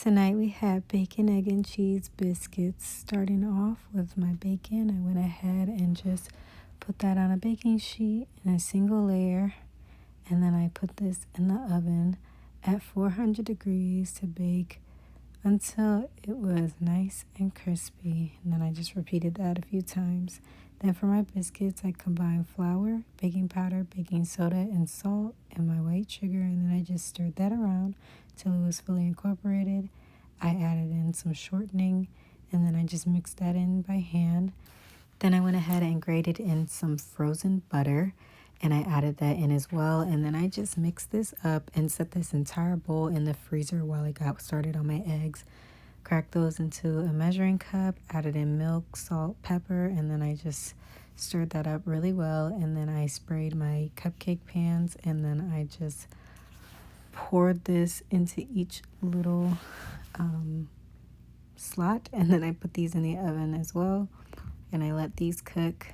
Tonight we had bacon, egg, and cheese biscuits. Starting off with my bacon, I went ahead and just put that on a baking sheet in a single layer. And then I put this in the oven at 400 degrees to bake until it was nice and crispy. And then I just repeated that a few times. Then for my biscuits, I combined flour, baking powder, baking soda, and salt, and my white sugar. And then I just stirred that around till it was fully incorporated. I added in some shortening, and then I just mixed that in by hand. Then I went ahead and grated in some frozen butter, and I added that in as well. And then I just mixed this up and set this entire bowl in the freezer while I got started on my eggs. Cracked those into a measuring cup, added in milk, salt, pepper, and then I just stirred that up really well. And then I sprayed my cupcake pans, and then I just poured this into each little slot, and then I put these in the oven as well, and I let these cook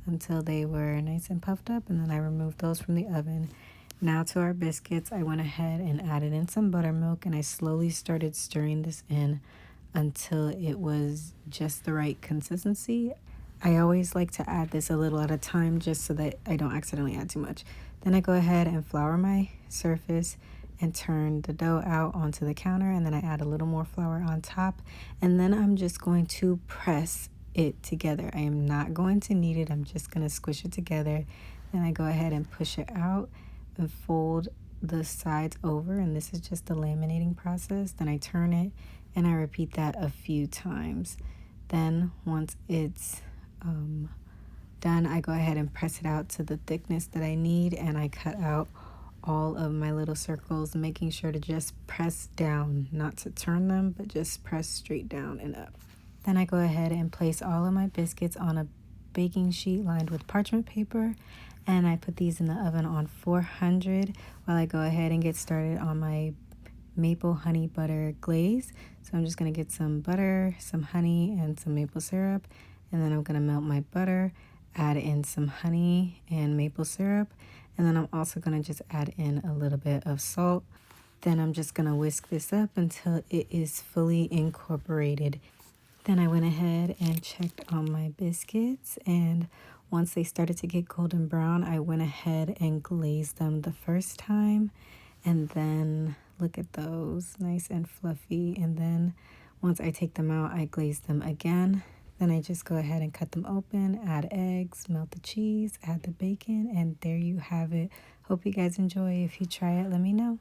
until they were nice and puffed up, and then I removed those from the oven. Now to our biscuits, I went ahead and added in some buttermilk, and I slowly started stirring this in until it was just the right consistency. I always like to add this a little at a time just so that I don't accidentally add too much. Then I go ahead and flour my surface and turn the dough out onto the counter, and then I add a little more flour on top, and then I'm just going to press it together. I am not going to knead it, I'm just going to squish it together. Then I go ahead and push it out and fold the sides over, and this is just the laminating process. Then I turn it and I repeat that a few times. Then once it's done, I go ahead and press it out to the thickness that I need, and I cut out all of my little circles, making sure to just press down, not to turn them, but just press straight down and up. Then I go ahead and place all of my biscuits on a baking sheet lined with parchment paper, and I put these in the oven on 400 while I go ahead and get started on my maple honey butter glaze. So I'm just going to get some butter, some honey, and some maple syrup, and then I'm going to melt my butter, add in some honey and maple syrup, and then I'm also going to just add in a little bit of salt. Then I'm just going to whisk this up until it is fully incorporated. Then I went ahead and checked on my biscuits, and once they started to get golden brown, I went ahead and glazed them the first time, and then look at those, nice and fluffy. And then once I take them out, I glaze them again. Then I just go ahead and cut them open, add eggs, melt the cheese, add the bacon, and there you have it. Hope you guys enjoy. If you try it, let me know.